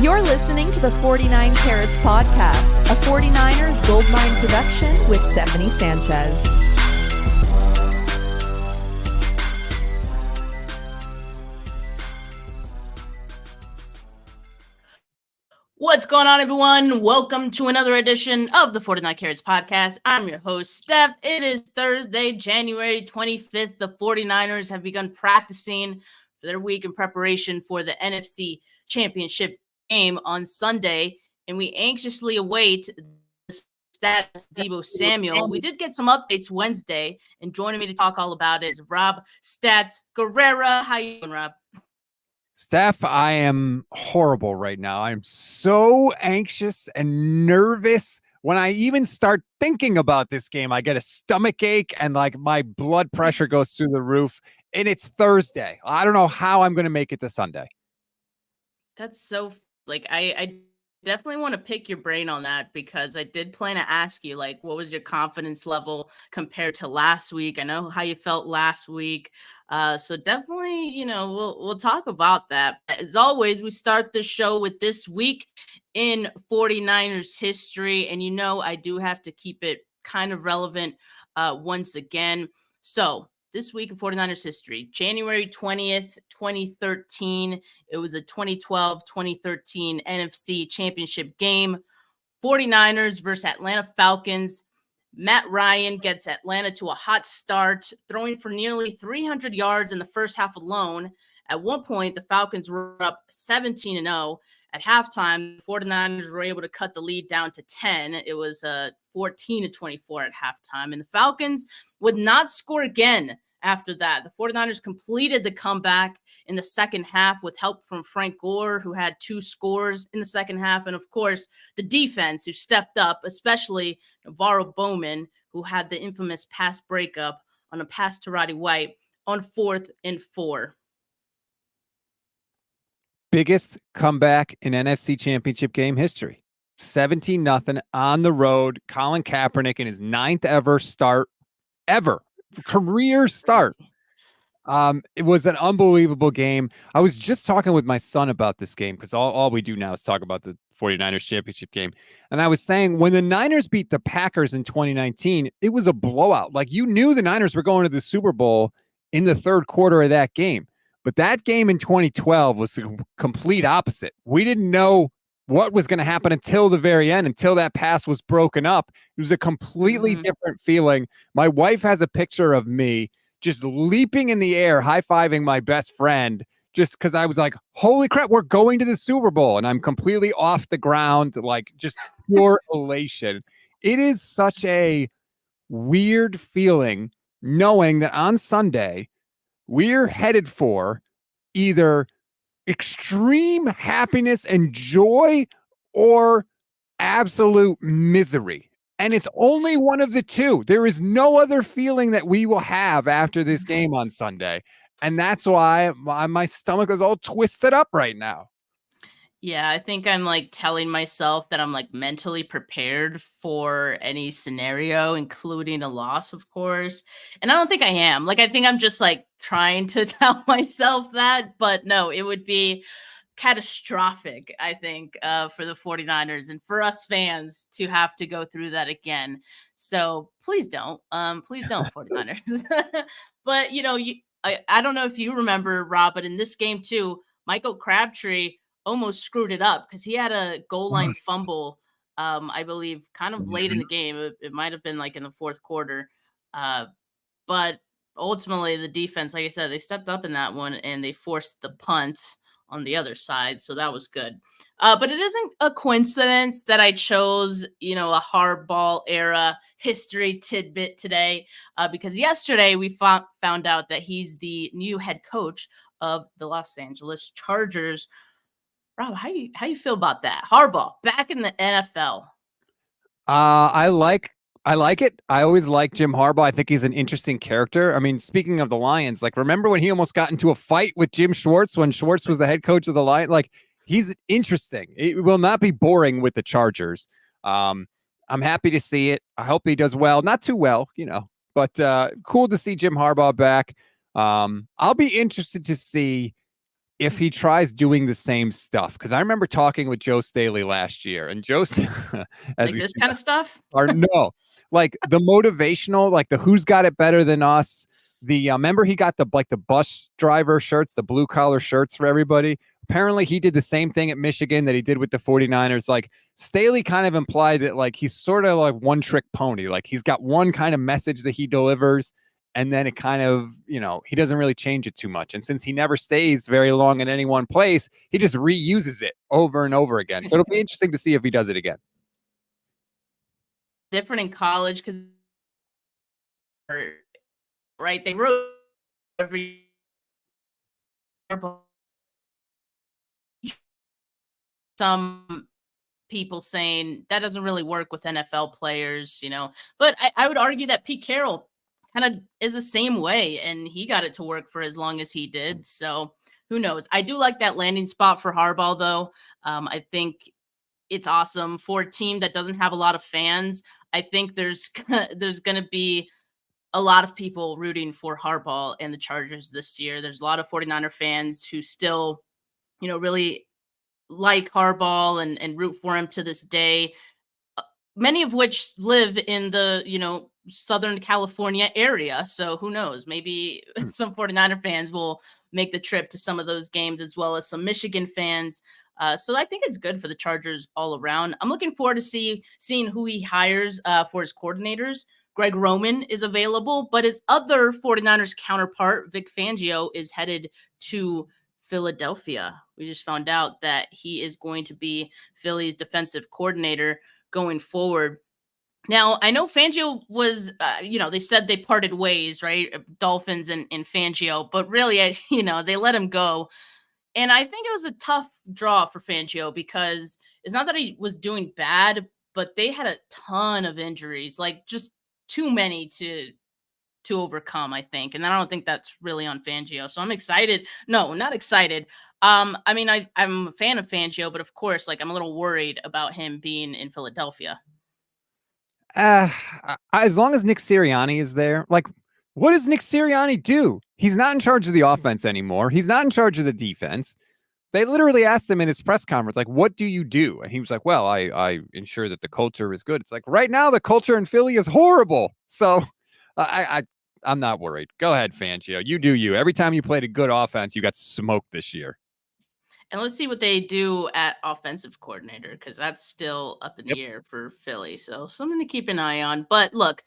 You're listening to the 49 Carats podcast, a 49ers Goldmine production with Stephanie Sanchez. What's going on, everyone? Welcome to another edition of the 49 Carats podcast. I'm your host, Steph. It is Thursday, January 25th. The 49ers have begun practicing for their week in preparation for the NFC Championship game on Sunday, and we anxiously await the status of Deebo Samuel. We did get some updates Wednesday, and joining me to talk all about it is Rob Stats Guerrera. How you doing, Rob? Steph, I am horrible right now. I'm so anxious and nervous. When I even start thinking about this game, I get a stomach ache and like my blood pressure goes through the roof. And it's Thursday. I don't know how I'm going to make it to Sunday. That's so I definitely want to pick your brain on that, because I did plan to ask you, like, what was your confidence level compared to last week? I know how you felt last week. So definitely, we'll talk about that. As always, we start the show with this week in 49ers history. And, I do have to keep it kind of relevant once again. So this week in 49ers history, January 20th, 2013, it was a 2012-2013 NFC Championship game. 49ers versus Atlanta Falcons. Matt Ryan gets Atlanta to a hot start, throwing for nearly 300 yards in the first half alone. At one point, the Falcons were up 17-0. At halftime, the 49ers were able to cut the lead down to 10. It was 14-24 at halftime. And the Falcons would not score again after that. The 49ers completed the comeback in the second half with help from Frank Gore, who had 2 scores in the second half. And, of course, the defense, who stepped up, especially Navarro Bowman, who had the infamous pass breakup on a pass to Roddy White on 4th and 4. Biggest comeback in NFC Championship game history. 17-0 on the road. Colin Kaepernick in his 9th ever start, career start. It was an unbelievable game. I was just talking with my son about this game, because all we do now is talk about the 49ers championship game. And I was saying, when the Niners beat the Packers in 2019, it was a blowout. Like, you knew the Niners were going to the Super Bowl in the third quarter of that game. But that game in 2012 was the complete opposite. We didn't know what was going to happen until the very end, until that pass was broken up. It was a completely different feeling. My wife has a picture of me just leaping in the air, high-fiving my best friend, just because I was like, holy crap, we're going to the Super Bowl. And I'm completely off the ground, like just pure elation. It is such a weird feeling knowing that on Sunday, we're headed for either extreme happiness and joy or absolute misery. And it's only one of the two. There is no other feeling that we will have after this game on Sunday. And that's why my stomach is all twisted up right now. Yeah, I think I'm telling myself that I'm mentally prepared for any scenario, including a loss, of course. And I don't think I am. I think I'm just trying to tell myself that, but no, it would be catastrophic, I think, for the 49ers and for us fans to have to go through that again. So please don't 49ers. But I don't know if you remember, Rob, but in this game too, Michael Crabtree almost screwed it up because he had a goal line fumble, I believe, kind of late in the game. It might have been in the fourth quarter. But ultimately, the defense, like I said, they stepped up in that one and they forced the punt on the other side. So that was good. But it isn't a coincidence that I chose, a Harbaugh era history tidbit today, because yesterday we found out that he's the new head coach of the Los Angeles Chargers. Rob, how you feel about that? Harbaugh back in the NFL. I like it. I always like Jim Harbaugh. I think he's an interesting character. I mean, speaking of the Lions, remember when he almost got into a fight with Jim Schwartz when Schwartz was the head coach of the Lions? He's interesting. It will not be boring with the Chargers. I'm happy to see it. I hope he does well. Not too well, but cool to see Jim Harbaugh back. I'll be interested to see if he tries doing the same stuff. Because I remember talking with Joe Staley last year, and Joe, as like this kind of stuff. Or no, like the motivational, like the who's got it better than us. The remember he got the bus driver shirts, the blue collar shirts for everybody. Apparently he did the same thing at Michigan that he did with the 49ers. Like Staley kind of implied that like he's sort of like one trick pony. Like he's got one kind of message that he delivers, and then it kind of, he doesn't really change it too much. And since he never stays very long in any one place, he just reuses it over and over again. So it'll be interesting to see if he does it again. Different in college because, right, they wrote every some people saying that doesn't really work with NFL players, but I would argue that Pete Carroll kind of is the same way, and he got it to work for as long as he did. So who knows? I do like that landing spot for Harbaugh, though. I think it's awesome for a team that doesn't have a lot of fans. I think there's going to be a lot of people rooting for Harbaugh and the Chargers this year. There's a lot of 49er fans who still, really like Harbaugh and root for him to this day. Many of which live in the, Southern California area. So who knows? Maybe some 49er fans will make the trip to some of those games, as well as some Michigan fans. So I think it's good for the Chargers all around. I'm looking forward to seeing who he hires for his coordinators. Greg Roman is available, but his other 49ers counterpart, Vic Fangio, is headed to Philadelphia. We just found out that he is going to be Philly's defensive coordinator going forward. Now, I know Fangio was, they said they parted ways, right? Dolphins and Fangio, but really, they let him go. And I think it was a tough draw for Fangio because it's not that he was doing bad, but they had a ton of injuries, like just too many to overcome, I think. And I don't think that's really on Fangio. So I'm excited. No, not excited. I'm a fan of Fangio, but of course, like I'm a little worried about him being in Philadelphia. As long as Nick Sirianni is there, like, what does Nick Sirianni do? He's not in charge of the offense anymore. He's not in charge of the defense. They literally asked him in his press conference, like, what do you do? And he was like, well, I ensure that the culture is good. It's like, right now, the culture in Philly is horrible. So I'm not worried. Go ahead, Fangio. You do you. Every time you played a good offense, you got smoked this year. And let's see what they do at offensive coordinator, because that's still up in the air for Philly. So something to keep an eye on. But look,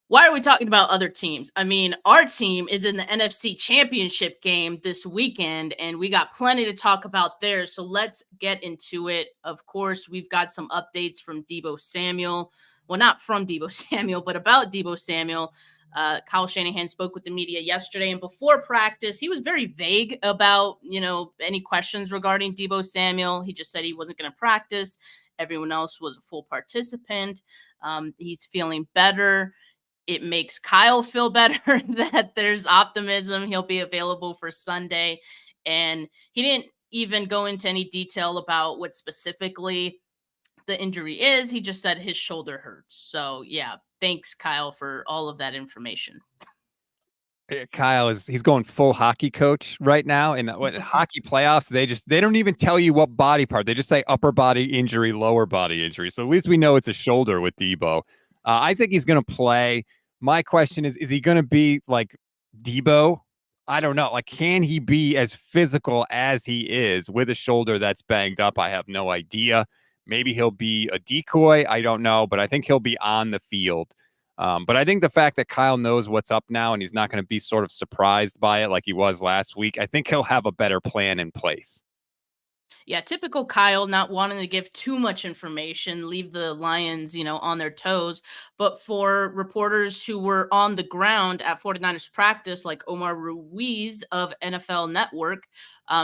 why are we talking about other teams? I mean, our team is in the NFC Championship game this weekend, and we got plenty to talk about there. So let's get into it. Of course, we've got some updates from Deebo Samuel. Well, not from Deebo Samuel, but about Deebo Samuel. Kyle Shanahan spoke with the media yesterday, and before practice, he was very vague about, any questions regarding Deebo Samuel. He just said he wasn't going to practice. Everyone else was a full participant. He's feeling better. It makes Kyle feel better that there's optimism. He'll be available for Sunday. And he didn't even go into any detail about what specifically the injury is. He just said his shoulder hurts. So yeah, thanks Kyle for all of that information. Kyle he's going full hockey coach right now. In hockey playoffs, they don't even tell you what body part. They just say upper body injury, lower body injury. So at least we know it's a shoulder with Deebo. I think he's going to play. My question is he going to be like Deebo? I don't know. Like, can he be as physical as he is with a shoulder that's banged up? I have no idea. Maybe he'll be a decoy. I don't know, but I think he'll be on the field. But I think the fact that Kyle knows what's up now and he's not going to be sort of surprised by it like he was last week, I think he'll have a better plan in place. Yeah, typical Kyle, not wanting to give too much information, leave the Lions, on their toes. But for reporters who were on the ground at 49ers practice, like Omar Ruiz of NFL Network,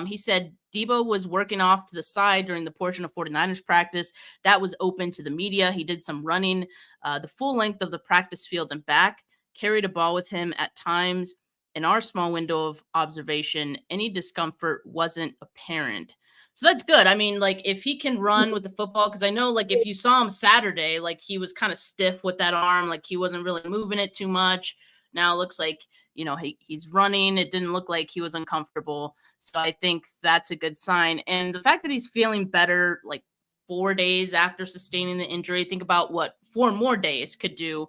he said Deebo was working off to the side during the portion of 49ers practice that was open to the media. He did some running the full length of the practice field and back, carried a ball with him at times. In our small window of observation, any discomfort wasn't apparent. So that's good. I mean, like, if he can run with the football, because I know, like, if you saw him Saturday, like, he was kind of stiff with that arm, like, he wasn't really moving it too much. Now it looks like, he's running. It didn't look like he was uncomfortable. So I think that's a good sign. And the fact that he's feeling better, like 4 days after sustaining the injury, think about what 4 more days could do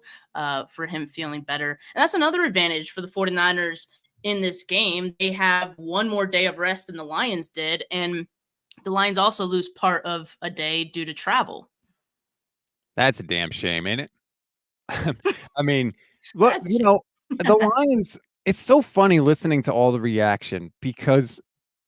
for him feeling better. And that's another advantage for the 49ers in this game. They have 1 more day of rest than the Lions did. And the Lions also lose part of a day due to travel. That's a damn shame, ain't it? I mean, look, the Lions, it's so funny listening to all the reaction because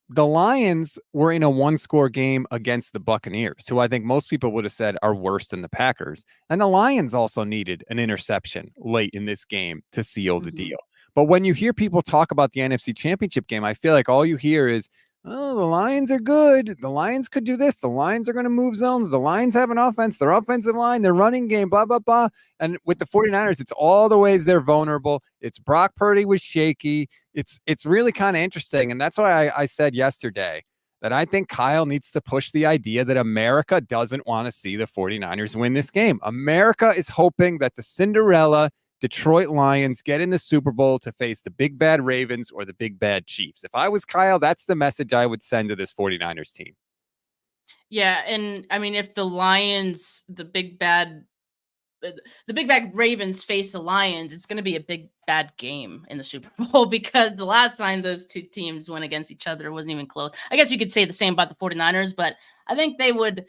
the Lions were in a 1-score game against the Buccaneers, who I think most people would have said are worse than the Packers. And the Lions also needed an interception late in this game to seal the deal. But when you hear people talk about the NFC Championship game, I feel like all you hear is, oh, the Lions are good. The Lions could do this. The Lions are going to move zones. The Lions have an offense, their offensive line, their running game, blah, blah, blah. And with the 49ers, it's all the ways they're vulnerable. It's Brock Purdy was shaky. It's really kind of interesting. And that's why I said yesterday that I think Kyle needs to push the idea that America doesn't want to see the 49ers win this game. America is hoping that the Cinderella Detroit Lions get in the Super Bowl to face the big bad Ravens or the big bad Chiefs. If I was Kyle, that's the message I would send to this 49ers team. Yeah, and I mean, if the Lions, the big bad Ravens face the Lions, it's going to be a big bad game in the Super Bowl because the last time those two teams went against each other wasn't even close. I guess you could say the same about the 49ers, but I think they would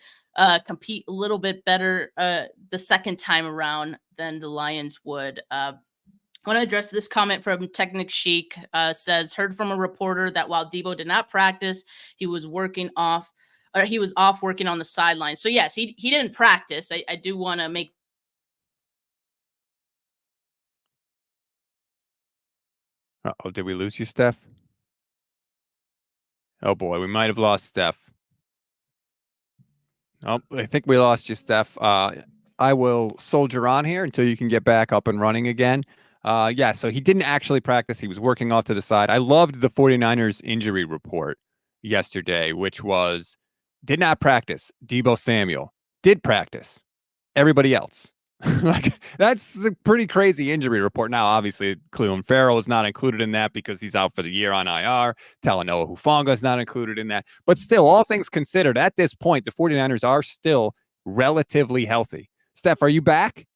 compete a little bit better the second time around than the Lions would. I want to address this comment from Technic Chic. Says, heard from a reporter that while Deebo did not practice, he was off working on the sideline. So yes, he didn't practice. I do want to make. Uh-oh, did we lose you, Steph? Oh boy, we might have lost Steph. Oh, I think we lost you, Steph. I will soldier on here until you can get back up and running again. Yeah, so he didn't actually practice. He was working off to the side. I loved the 49ers injury report yesterday, which was did not practice. Deebo Samuel did practice. Everybody else. Like, that's a pretty crazy injury report. Now, obviously, Cleveland Farrell is not included in that because he's out for the year on IR. Talanoa Hufanga is not included in that. But still, all things considered, at this point, the 49ers are still relatively healthy. Steph, are you back?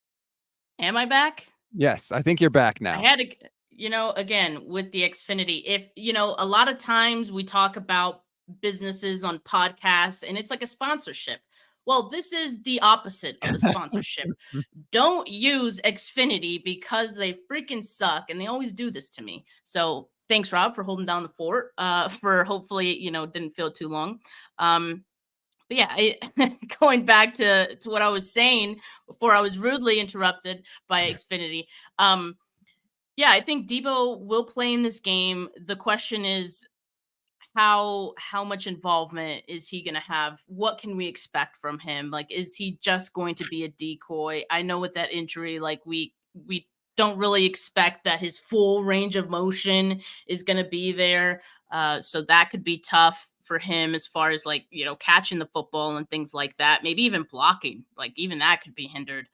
Am I back? Yes, I think you're back now. I had to, again, with the Xfinity, if, a lot of times we talk about businesses on podcasts and it's like a sponsorship. Well, this is the opposite of the sponsorship. Don't use Xfinity because they freaking suck and they always do this to me. So thanks, Rob, for holding down the fort. For hopefully, didn't feel too long. But yeah, going back to what I was saying before I was rudely interrupted by Xfinity. Yeah, I think Deebo will play in this game. The question is, how much involvement is he going to have? What can we expect from him? Like, is he just going to be a decoy? I know with that injury, like we don't really expect that his full range of motion is going to be there. So that could be tough for him as far as like, catching the football and things like that. Maybe even blocking, like even that could be hindered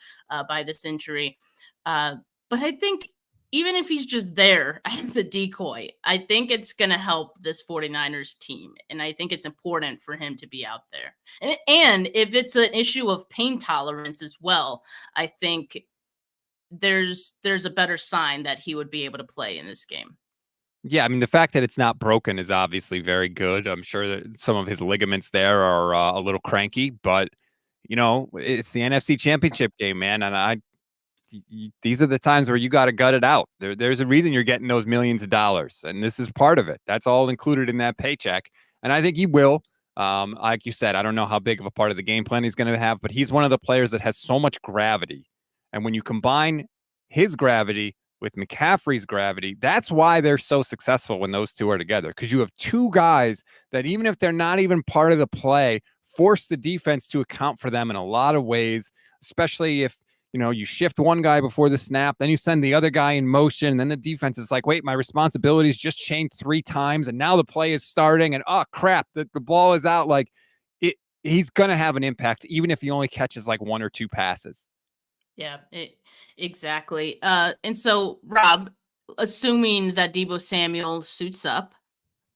by this injury. But I think even if he's just there as a decoy, I think it's going to help this 49ers team. And I think it's important for him to be out there. And if it's an issue of pain tolerance as well, I think there's a better sign that he would be able to play in this game. Yeah, I mean, the fact that it's not broken is obviously very good. I'm sure that some of his ligaments there are a little cranky, but, it's the NFC Championship game, man. And these are the times where you got to gut it out. There's a reason you're getting those millions of dollars, and this is part of it. That's all included in that paycheck, and I think he will. Like you said, I don't know how big of a part of the game plan he's going to have, but he's one of the players that has so much gravity, and when you combine his gravity with McCaffrey's gravity, that's why they're so successful when those two are together, because you have two guys that, even if they're not even part of the play, force the defense to account for them in a lot of ways, especially if you shift one guy before the snap, then you send the other guy in motion, and then the defense is like, wait, my responsibilities just changed 3 times, and now the play is starting, and oh crap, the ball is out. Like, he's gonna have an impact, even if he only catches like 1 or 2 passes. Yeah, exactly. And so, Rob, assuming that Deebo Samuel suits up,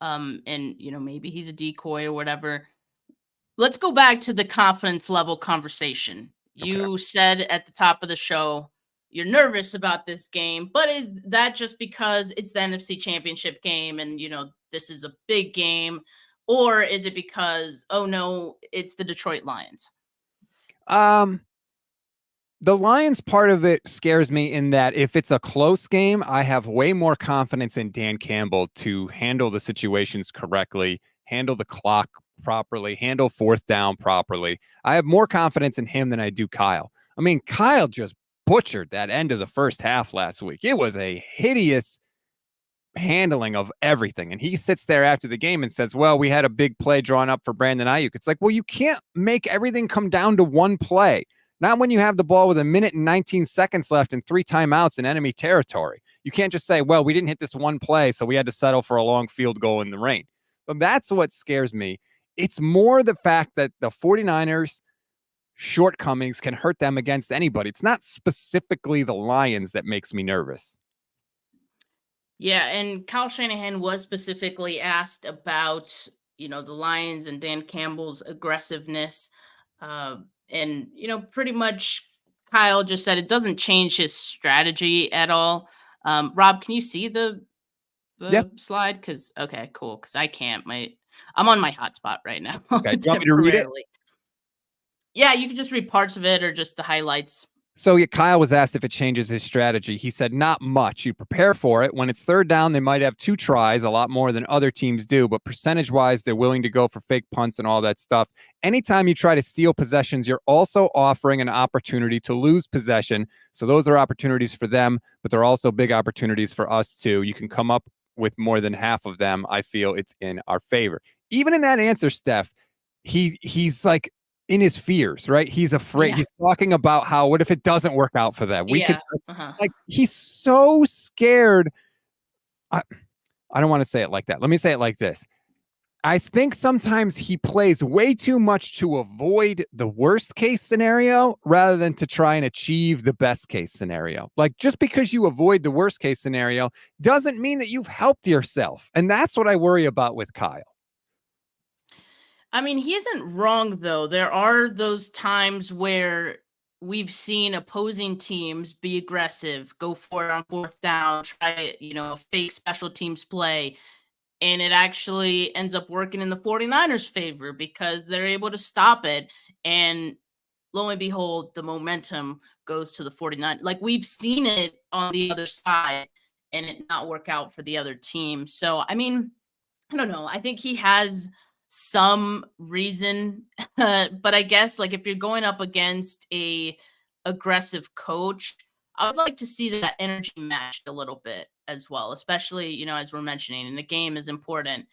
and maybe he's a decoy or whatever. Let's go back to the confidence level conversation. Okay. You said at the top of the show you're nervous about this game, but is that just because it's the NFC Championship game and this is a big game, or is it because, oh no, it's the Detroit Lions? The Lions part of it scares me in that if it's a close game, I have way more confidence in Dan Campbell to handle the situations correctly, handle the clock properly, handle fourth down properly. I have more confidence in him than I do Kyle. I mean, Kyle just butchered that end of the first half last week. It was a hideous handling of everything. And he sits there after the game and says, well, we had a big play drawn up for Brandon Ayuk. It's like, well, you can't make everything come down to one play. Not when you have the ball with 1 minute and 19 seconds left and 3 timeouts in enemy territory. You can't just say, well, we didn't hit this one play, so we had to settle for a long field goal in the rain. But that's what scares me. It's more the fact that the 49ers shortcomings can hurt them against anybody. It's not specifically the Lions that makes me nervous. Yeah, and Kyle Shanahan was specifically asked about, the Lions and Dan Campbell's aggressiveness. And, pretty much Kyle just said it doesn't change his strategy at all. Rob, can you see the slide? Okay, cool. Because I can't. I'm on my hotspot right now. Okay, do you want me to read it? Yeah, you can just read parts of it or just the highlights. So Kyle was asked if it changes his strategy. He said, not much. You prepare for it. When it's third down, they might have 2 tries, a lot more than other teams do. But percentage-wise, they're willing to go for fake punts and all that stuff. Anytime you try to steal possessions, you're also offering an opportunity to lose possession. So those are opportunities for them, but they're also big opportunities for us too. You can come up with more than half of them. I feel it's in our favor. Even in that answer, Steph, he's like, in his fears, right? He's afraid. Yeah. He's talking about how, what if it doesn't work out for them? We could like, he's so scared. I don't want to say it like that. Let me say it like this. I think sometimes he plays way too much to avoid the worst case scenario rather than to try and achieve the best case scenario. Like, just because you avoid the worst case scenario doesn't mean that you've helped yourself. And that's what I worry about with Kyle. I mean, he isn't wrong, though. There are those times where we've seen opposing teams be aggressive, go for it on fourth down, try, fake special teams play, and it actually ends up working in the 49ers' favor because they're able to stop it. And lo and behold, the momentum goes to the 49ers. Like, we've seen it on the other side and it not work out for the other team. So, I mean, I don't know. I think he has some reason, but I guess, like, if you're going up against a aggressive coach, I would like to see that energy matched a little bit as well, especially, as we're mentioning, and the game is important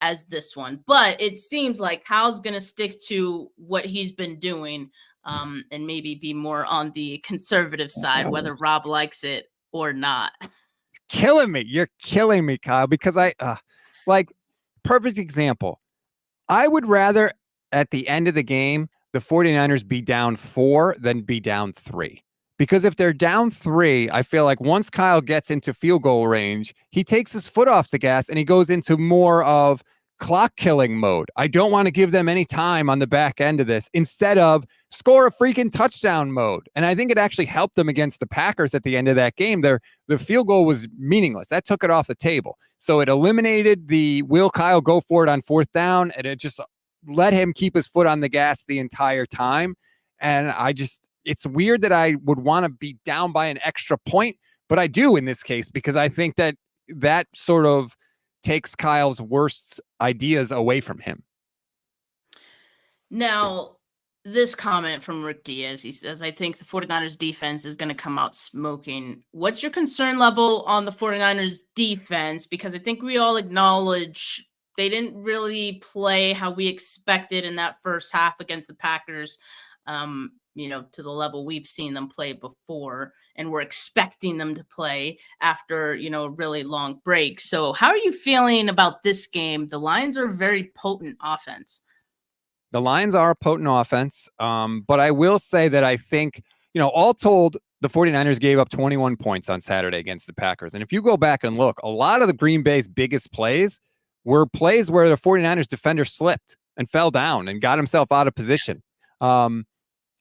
as this one. But it seems like Kyle's going to stick to what he's been doing, and maybe be more on the conservative side, whether Rob likes it or not. Killing me. You're killing me, Kyle, because perfect example. I would rather at the end of the game, the 49ers be down 4 than be down 3. Because if they're down 3, I feel like once Kyle gets into field goal range, he takes his foot off the gas and he goes into more of clock killing mode. I don't want to give them any time on the back end of this instead of score a freaking touchdown mode. And I think it actually helped them against the Packers at the end of that game. The field goal was meaningless. That took it off the table. So it eliminated the will Kyle go for it on fourth down, and it just let him keep his foot on the gas the entire time. And it's weird that I would want to be down by an extra point, but I do in this case, because I think that sort of takes Kyle's worst ideas away from him. Now, this comment from Rick Diaz, he says, I think the 49ers defense is going to come out smoking. What's your concern level on the 49ers defense? Because I think we all acknowledge they didn't really play how we expected in that first half against the Packers, to the level we've seen them play before, and we're expecting them to play after, a really long break. So how are you feeling about this game? The Lions are a very potent offense. The Lions are a potent offense, but I will say that I think, all told, the 49ers gave up 21 points on Saturday against the Packers. And if you go back and look, a lot of the Green Bay's biggest plays were plays where the 49ers defender slipped and fell down and got himself out of position.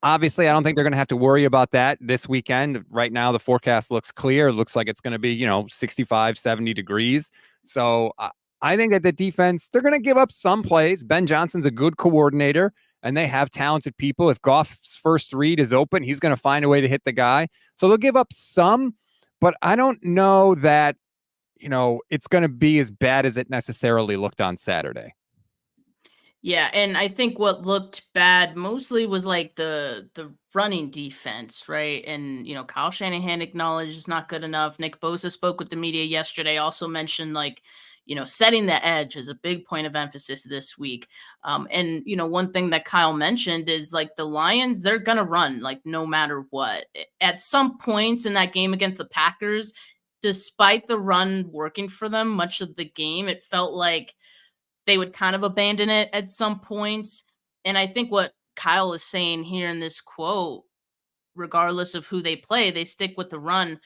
Obviously, I don't think they're going to have to worry about that this weekend. Right now, the forecast looks clear. It looks like it's going to be, 65, 70 degrees. So I think that the defense, they're going to give up some plays. Ben Johnson's a good coordinator, and they have talented people. If Goff's first read is open, he's going to find a way to hit the guy. So they'll give up some, but I don't know that, it's going to be as bad as it necessarily looked on Saturday. Yeah, and I think what looked bad mostly was like the running defense, right? And Kyle Shanahan acknowledged it's not good enough. Nick Bosa spoke with the media yesterday, also mentioned setting the edge is a big point of emphasis this week. And one thing that Kyle mentioned is like the Lions, they're gonna run like no matter what. At some points in that game against the Packers, despite the run working for them much of the game, it felt like they would kind of abandon it at some points. And I think what Kyle is saying here in this quote, regardless of who they play, they stick with the run.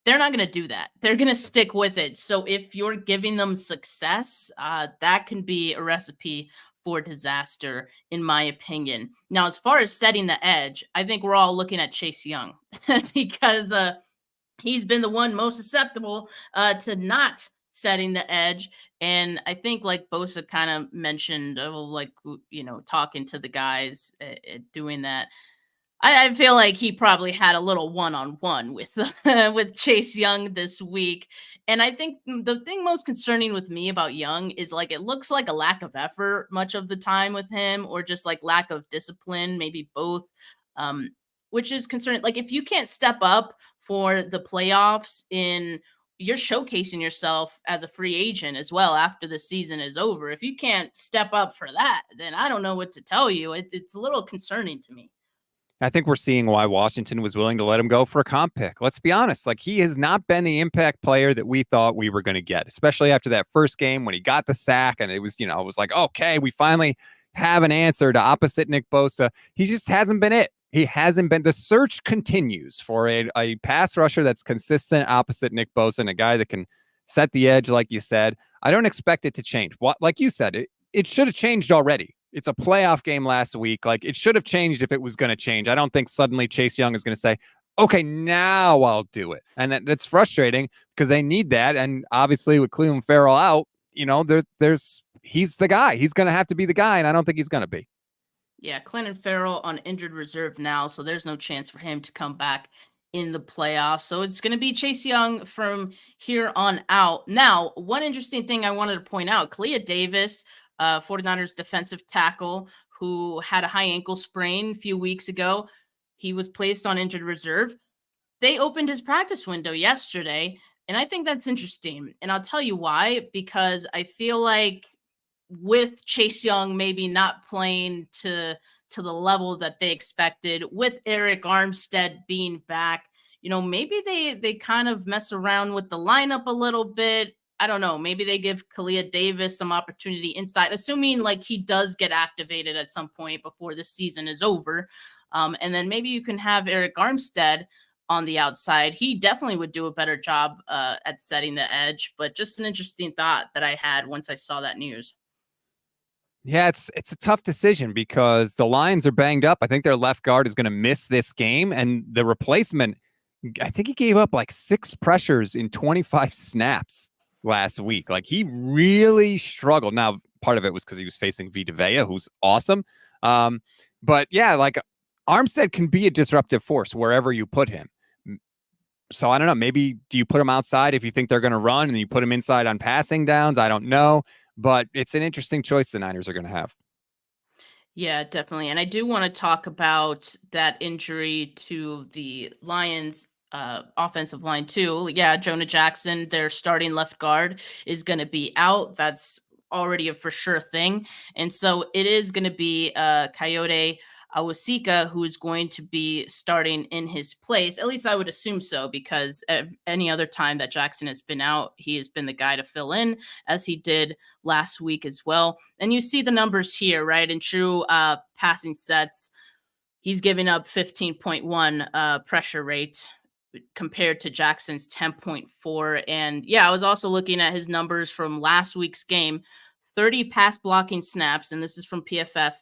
They're not going to do that. They're going to stick with it. So if you're giving them success, that can be a recipe for disaster, in my opinion. Now, as far as setting the edge, I think we're all looking at Chase Young because he's been the one most susceptible to not setting the edge. And I think like Bosa kind of mentioned, talking to the guys, doing that. I feel like he probably had a little one-on-one with with Chase Young this week. And I think the thing most concerning with me about Young is like it looks like a lack of effort much of the time with him, or just like lack of discipline, maybe both, which is concerning. Like if you can't step up for the playoffs, you're showcasing yourself as a free agent as well after the season is over. If you can't step up for that, then I don't know what to tell you. It's a little concerning to me. I think we're seeing why Washington was willing to let him go for a comp pick. Let's be honest. Like he has not been the impact player that we thought we were going to get, especially after that first game when he got the sack. And it was, it was like, okay, we finally have an answer to opposite Nick Bosa. He just hasn't been it. He hasn't been. The search continues for a pass rusher that's consistent opposite Nick Bosa, and a guy that can set the edge, like you said. I don't expect it to change. Like you said, it should have changed already. It's a playoff game last week. Like it should have changed if it was going to change. I don't think suddenly Chase Young is going to say, okay, now I'll do it. And that's frustrating because they need that. And obviously with Cleveland Farrell out, he's the guy. He's going to have to be the guy. And I don't think he's going to be. Yeah, Clinton Farrell on injured reserve now, so there's no chance for him to come back in the playoffs. So it's going to be Chase Young from here on out. Now, one interesting thing I wanted to point out, Kalia Davis, 49ers defensive tackle who had a high ankle sprain a few weeks ago, he was placed on injured reserve. They opened his practice window yesterday, and I think that's interesting. And I'll tell you why, because I feel like with Chase Young maybe not playing to the level that they expected, with Eric Armstead being back, maybe they kind of mess around with the lineup a little bit. I don't know. Maybe they give Kalia Davis some opportunity inside, assuming like he does get activated at some point before the season is over. And then maybe you can have Eric Armstead on the outside. He definitely would do a better job at setting the edge, but just an interesting thought that I had once I saw that news. Yeah, it's a tough decision because the Lions are banged up. I think their left guard is going to miss this game, and the replacement, I think he gave up like 6 pressures in 25 snaps last week. Like he really struggled. Now, part of it was because he was facing Vita Vea, who's awesome. But yeah, like Armstead can be a disruptive force wherever you put him. So I don't know. Maybe do you put him outside if you think they're going to run, and you put him inside on passing downs? I don't know. But it's an interesting choice the Niners are going to have. Yeah, definitely. And I do want to talk about that injury to the Lions offensive line too. Yeah, Jonah Jackson, their starting left guard, is going to be out. That's already a for sure thing. And so it is going to be Coyote Awosika who is going to be starting in his place. At least I would assume so, because any other time that Jackson has been out, he has been the guy to fill in, as he did last week as well. And you see the numbers here, right? In true passing sets, He's giving up 15.1 pressure rate compared to Jackson's 10.4. And yeah, I was also looking at his numbers from last week's game. 30 pass blocking snaps, and this is from PFF.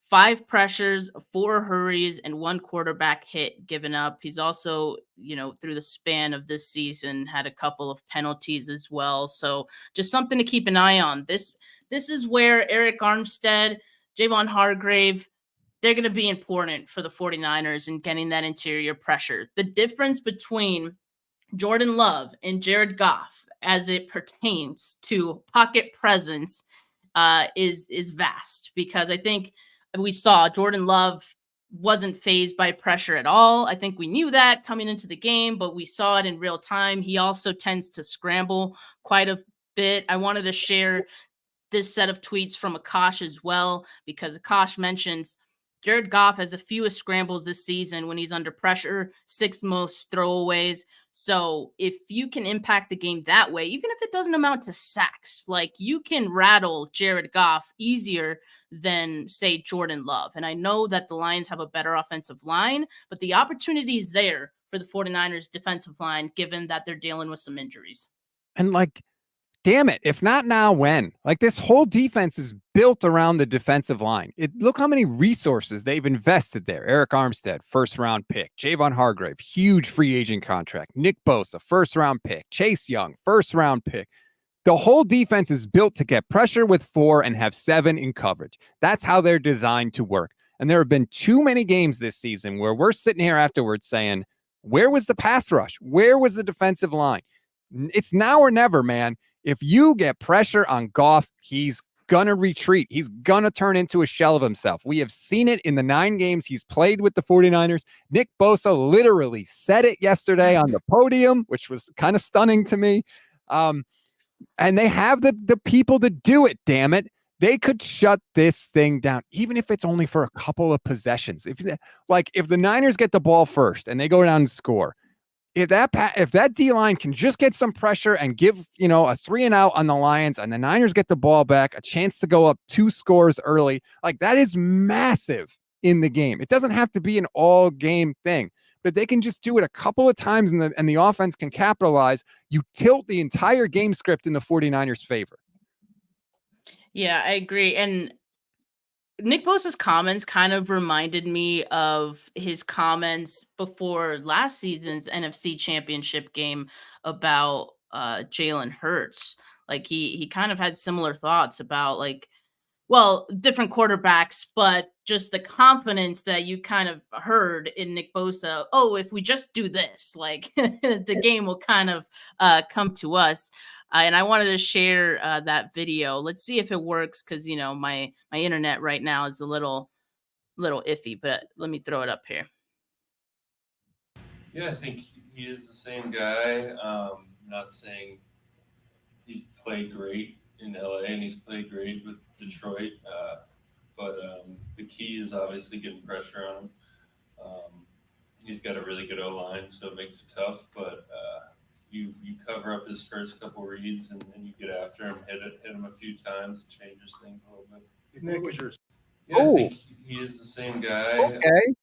5 pressures, 4 hurries, and 1 quarterback hit given up. He's also, through the span of this season, had a couple of penalties as well. So just something to keep an eye on. This is where Eric Armstead, Javon Hargrave, they're going to be important for the 49ers in getting that interior pressure. The difference between Jordan Love and Jared Goff as it pertains to pocket presence is vast, because I think we saw Jordan Love wasn't fazed by pressure at all. I think we knew that coming into the game, but we saw it in real time. He also tends to scramble quite a bit. I wanted to share this set of tweets from Akash as well, because Akash mentions Jared Goff has the fewest scrambles this season when he's under pressure, 6 most throwaways. So if you can impact the game that way, even if it doesn't amount to sacks, like, you can rattle Jared Goff easier than, say, Jordan Love. And I know that the Lions have a better offensive line, but the opportunity is there for the 49ers defensive line, given that they're dealing with some injuries. And damn it, if not now, when? This whole defense is built around the defensive line. Look how many resources they've invested there. Eric Armstead, first-round pick. Javon Hargrave, huge free agent contract. Nick Bosa, first-round pick. Chase Young, first-round pick. The whole defense is built to get pressure with 4 and have 7 in coverage. That's how they're designed to work. And there have been too many games this season where we're sitting here afterwards saying, where was the pass rush? Where was the defensive line? It's now or never, man. If you get pressure on Goff, he's going to retreat. He's going to turn into a shell of himself. We have seen it in the 9 games he's played with the 49ers. Nick Bosa literally said it yesterday on the podium, which was kind of stunning to me. And they have the people to do it, damn it. They could shut this thing down, even if it's only for a couple of possessions. If the Niners get the ball first and they go down and score, if that D-line can just get some pressure and give, a 3-and-out on the Lions, and the Niners get the ball back, a chance to go up 2 scores early, that is massive in the game. It doesn't have to be an all-game thing, but if they can just do it a couple of times and the offense can capitalize, you tilt the entire game script in the 49ers' favor. Yeah, I agree. And Nick Bosa's comments kind of reminded me of his comments before last season's NFC Championship game about Jalen Hurts. He kind of had similar thoughts about different quarterbacks, but just the confidence that you kind of heard in Nick Bosa. Oh, if we just do this, the game will kind of come to us. And I wanted to share that video. Let's see if it works, because my internet right now is a little iffy. But let me throw it up here. Yeah, I think he is the same guy. Not saying he's played great in LA and he's played great with Detroit, but the key is obviously getting pressure on him. He's got a really good O-line, so it makes it tough, but you cover up his first couple reads and you get after him, hit him a few times, it changes things a little bit. I think he is the same guy. Okay.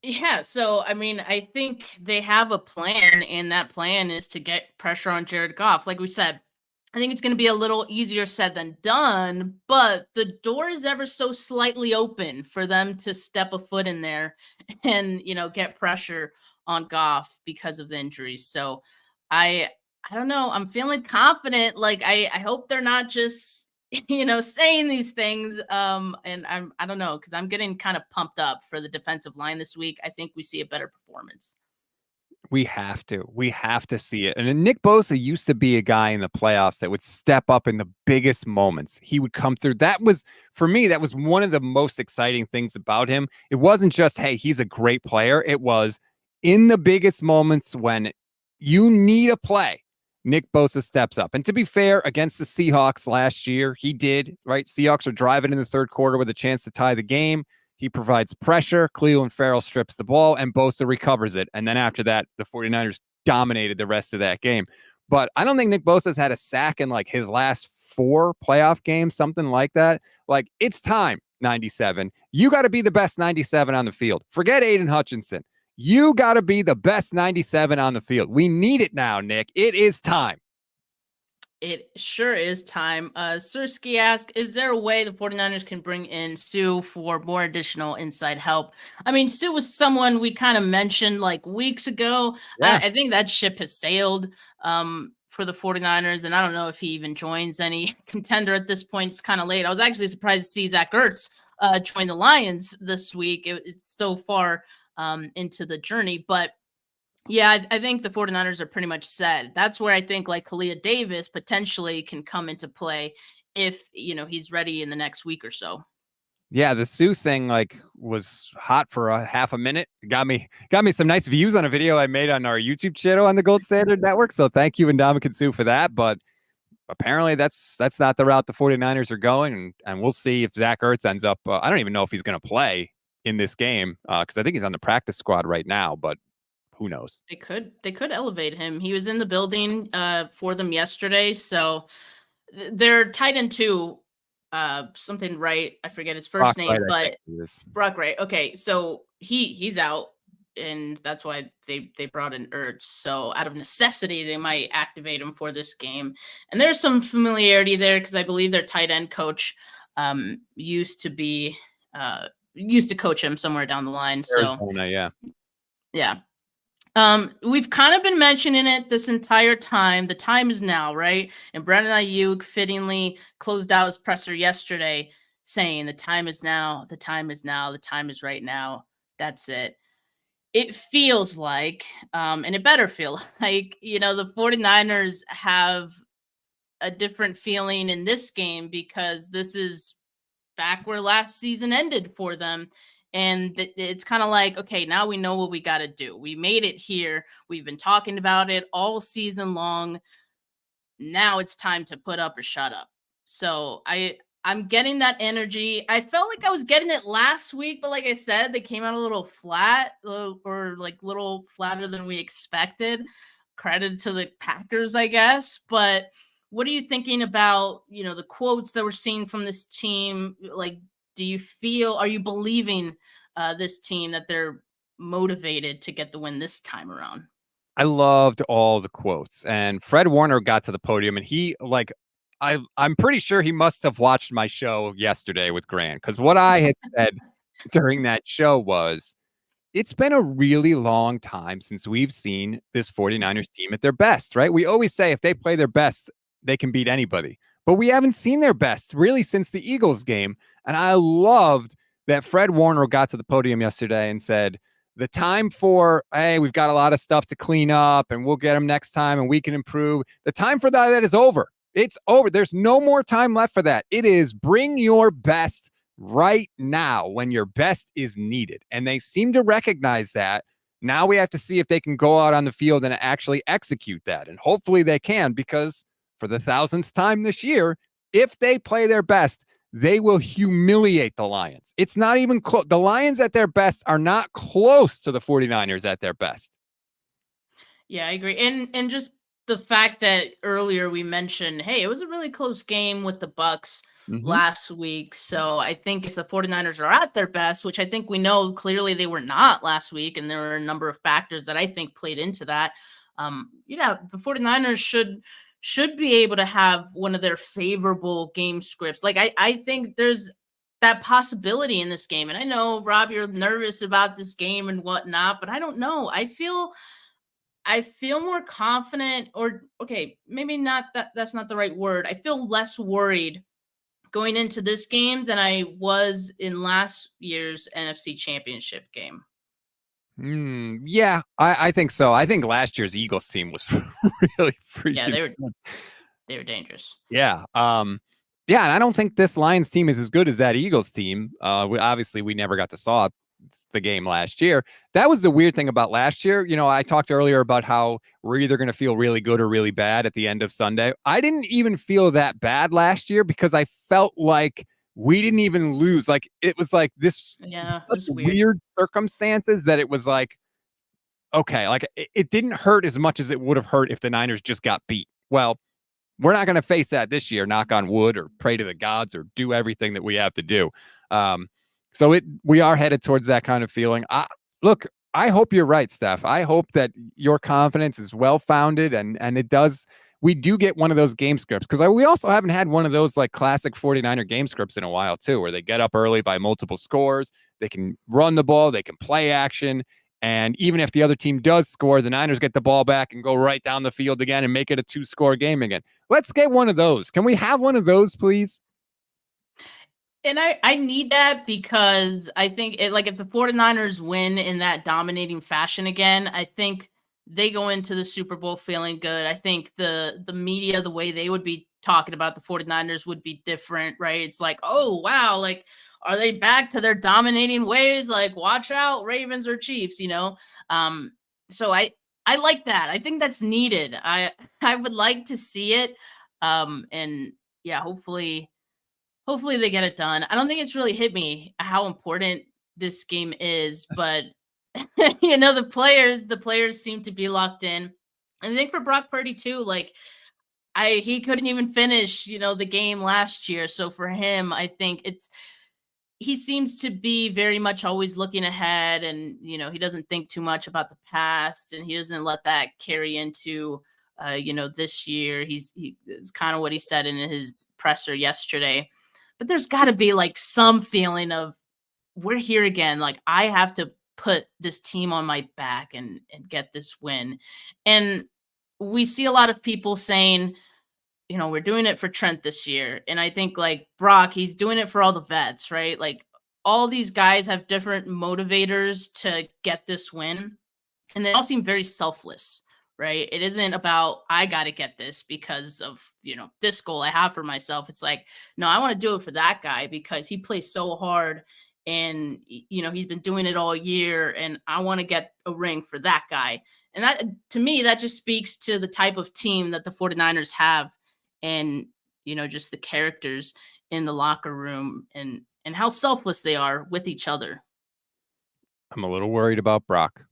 Yeah, so I think they have a plan, and that plan is to get pressure on Jared Goff. Like we said, I think it's going to be a little easier said than done, but the door is ever so slightly open for them to step a foot in there and, get pressure on Goff because of the injuries. So I don't know. I'm feeling confident. I hope they're not just, saying these things. And I don't know, because I'm getting kind of pumped up for the defensive line this week. I think we see a better performance. We have to see it. And Nick Bosa used to be a guy in the playoffs that would step up in the biggest moments. He would come through. That was, for me, that was one of the most exciting things about him. It wasn't just, hey, he's a great player. It was in the biggest moments when you need a play, Nick Bosa steps up. And to be fair, against the Seahawks last year, he did, right? Seahawks are driving in the third quarter with a chance to tie the game. He provides pressure. Cleveland Farrell strips the ball, and Bosa recovers it. And then after that, the 49ers dominated the rest of that game. But I don't think Nick Bosa's had a sack in his last 4 playoff games, something like that. It's time. 97. You got to be the best 97 on the field. Forget Aiden Hutchinson. You got to be the best 97 on the field. We need it now, Nick. It is time. It sure is time. Sirski asks, is there a way the 49ers can bring in Sue for more additional inside help? I mean, Sue was someone we kind of mentioned like weeks ago. Yeah. I think that ship has sailed for the 49ers, and I don't know if he even joins any contender at this point. It's kind of late. I was actually surprised to see Zach Ertz join the Lions this week. It's so far into the journey, but yeah, I think the 49ers are pretty much set. That's where I think like Kalia Davis potentially can come into play if, he's ready in the next week or so. Yeah, the Sue thing like was hot for a half a minute. Got me some nice views on a video I made on our YouTube channel on the Gold Standard Network. So thank you, Ndamukong Suh, for that. But apparently that's not the route the 49ers are going. And we'll see if Zach Ertz ends up. I don't even know if he's going to play in this game because I think he's on the practice squad right now. But who knows? They could elevate him. He was in the building for them yesterday. So they're tight end too. Something Wright. I forget his first name, but Brock Wright. Okay, so he's out, and that's why they brought in Ertz. So out of necessity, they might activate him for this game. And there's some familiarity there because I believe their tight end coach used to coach him somewhere down the line. So yeah. We've kind of been mentioning it this entire time. The time is now, right? And Brandon Ayuk fittingly closed out his presser yesterday saying the time is now, the time is now, the time is right now. That's it. It feels like, and it better feel like, the 49ers have a different feeling in this game because this is back where last season ended for them. And it's kind of like, okay, now we know what we got to do. We made it here. We've been talking about it all season long. Now it's time to put up or shut up. So I'm getting that energy. I felt like I was getting it last week, but like I said, they came out a little flat or like little flatter than we expected. Credit to the Packers, I guess. But what are you thinking about, the quotes that we're seeing from this team? Like, are you believing this team that they're motivated to get the win this time around? I loved all the quotes, and Fred Warner got to the podium, and he I'm pretty sure he must have watched my show yesterday with Grant, because what I had said during that show was, it's been a really long time since we've seen this 49ers team at their best, right? We always say if they play their best, they can beat anybody. But we haven't seen their best really since the Eagles game. And I loved that Fred Warner got to the podium yesterday and said, the time for, hey, we've got a lot of stuff to clean up and we'll get them next time and we can improve. The time for that is over. It's over. There's no more time left for that. It is bring your best right now when your best is needed. And they seem to recognize that. Now we have to see if they can go out on the field and actually execute that. And hopefully they can, because for the 1,000th time this year, if they play their best, they will humiliate the Lions. It's not even close. The Lions at their best are not close to the 49ers at their best. Yeah, I agree. And just the fact that earlier we mentioned, hey, it was a really close game with the Bucs last week. So I think if the 49ers are at their best, which I think we know clearly they were not last week, and there were a number of factors that I think played into that, the 49ers should be able to have one of their favorable game scripts. Like I think there's that possibility in this game. And I know, Rob, you're nervous about this game and whatnot, but I don't know. I feel more confident, or okay, maybe not that's not the right word. I feel less worried going into this game than I was in last year's NFC Championship game. Yeah, I think so. I think last year's Eagles team was really freaking. Yeah, they were dangerous. Yeah. Yeah, and I don't think this Lions team is as good as that Eagles team. We never got to saw the game last year. That was the weird thing about last year. I talked earlier about how we're either going to feel really good or really bad at the end of Sunday. I didn't even feel that bad last year because I felt like we didn't even lose. Like it was like this such weird circumstances that it was like, okay, like it didn't hurt as much as it would have hurt if the Niners just got beat. Well, we're not going to face that this year, knock on wood, or pray to the gods, or do everything that we have to do. So we are headed towards that kind of feeling. Look, I hope you're right, Steph. I hope that your confidence is well-founded and we do get one of those game scripts, because we also haven't had one of those like classic 49er game scripts in a while too, where they get up early by multiple scores, they can run the ball, they can play action, and even if the other team does score, the Niners get the ball back and go right down the field again and make it a 2-score game again. Let's get one of those. Can we have one of those, please? And I need that, because I think if the 49ers win in that dominating fashion again, I think they go into the Super Bowl feeling good. I think the media, the way they would be talking about the 49ers would be different, right? It's like, oh, wow, like, are they back to their dominating ways? Like, watch out, Ravens or Chiefs, So I like that. I think that's needed. I would like to see it. And yeah, hopefully they get it done. I don't think it's really hit me how important this game is, but the players seem to be locked in. And I think for Brock Purdy too, like he couldn't even finish, the game last year. So for him, I think he seems to be very much always looking ahead, and, he doesn't think too much about the past, and he doesn't let that carry into, this year. It's kind of what he said in his presser yesterday. But there's got to be like some feeling of, we're here again. Like, I have to put this team on my back and get this win. And we see a lot of people saying, we're doing it for Trent this year. And I think like Brock, he's doing it for all the vets, right? Like, all these guys have different motivators to get this win. And they all seem very selfless, right? It isn't about, I got to get this because of, this goal I have for myself. It's like, no, I want to do it for that guy because he plays so hard, and, he's been doing it all year, and I want to get a ring for that guy. And that, to me, that just speaks to the type of team that the 49ers have, and, just the characters in the locker room, and how selfless they are with each other. I'm a little worried about Brock.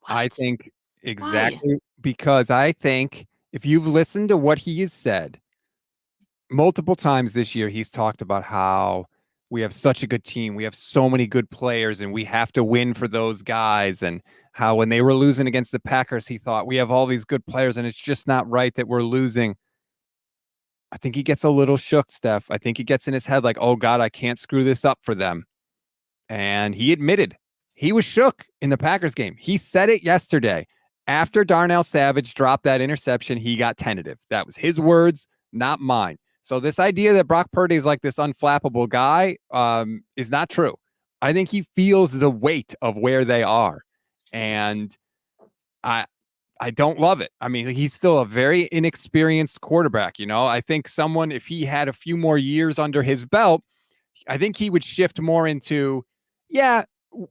What? I think exactly. Why? Because I think if you've listened to what he has said multiple times this year, he's talked about how we have such a good team. We have so many good players, and we have to win for those guys. And how when they were losing against the Packers, he thought, we have all these good players, and it's just not right that we're losing. I think he gets a little shook, Steph. I think he gets in his head like, oh, God, I can't screw this up for them. And he admitted he was shook in the Packers game. He said it yesterday. After Darnell Savage dropped that interception, he got tentative. That was his words, not mine. So this idea that Brock Purdy is like this unflappable guy is not true. I think he feels the weight of where they are. And I don't love it. I mean, he's still a very inexperienced quarterback. I think if he had a few more years under his belt, I think he would shift more into,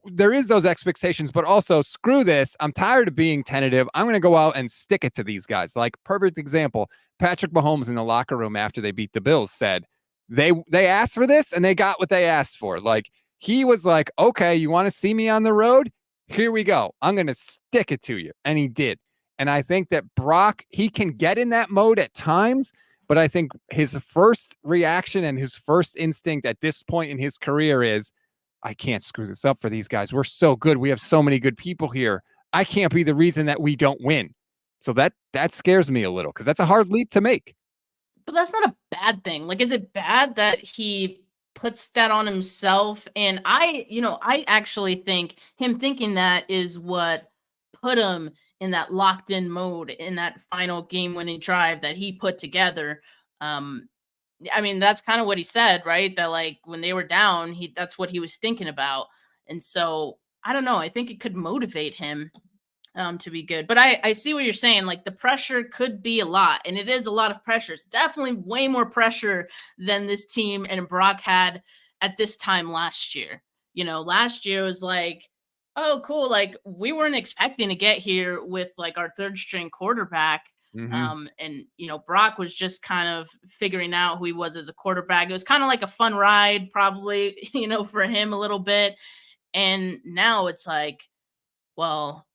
there is those expectations, but also screw this. I'm tired of being tentative. I'm going to go out and stick it to these guys. Like, perfect example, Patrick Mahomes in the locker room after they beat the Bills said they asked for this and they got what they asked for. Like, he was like, okay, you want to see me on the road? Here we go. I'm going to stick it to you. And he did. And I think that Brock, he can get in that mode at times, but I think his first reaction and his first instinct at this point in his career is, I can't screw this up for these guys. We're so good. We have so many good people here. I can't be the reason that we don't win. So that scares me a little, because that's a hard leap to make. But that's not a bad thing. Like, is it bad that he puts that on himself? And I actually think him thinking that is what put him in that locked in mode in that final game winning drive that he put together. I mean, that's kind of what he said, right? That like when they were down, that's what he was thinking about. And so I don't know. I think it could motivate him to be good. But I see what you're saying. Like, the pressure could be a lot, and it is a lot of pressure. It's definitely way more pressure than this team and Brock had at this time last year. Last year was like, oh, cool. Like, we weren't expecting to get here with like our third string quarterback. Mm-hmm. And, Brock was just kind of figuring out who he was as a quarterback. It was kind of like a fun ride, probably, for him a little bit. And now it's like, well,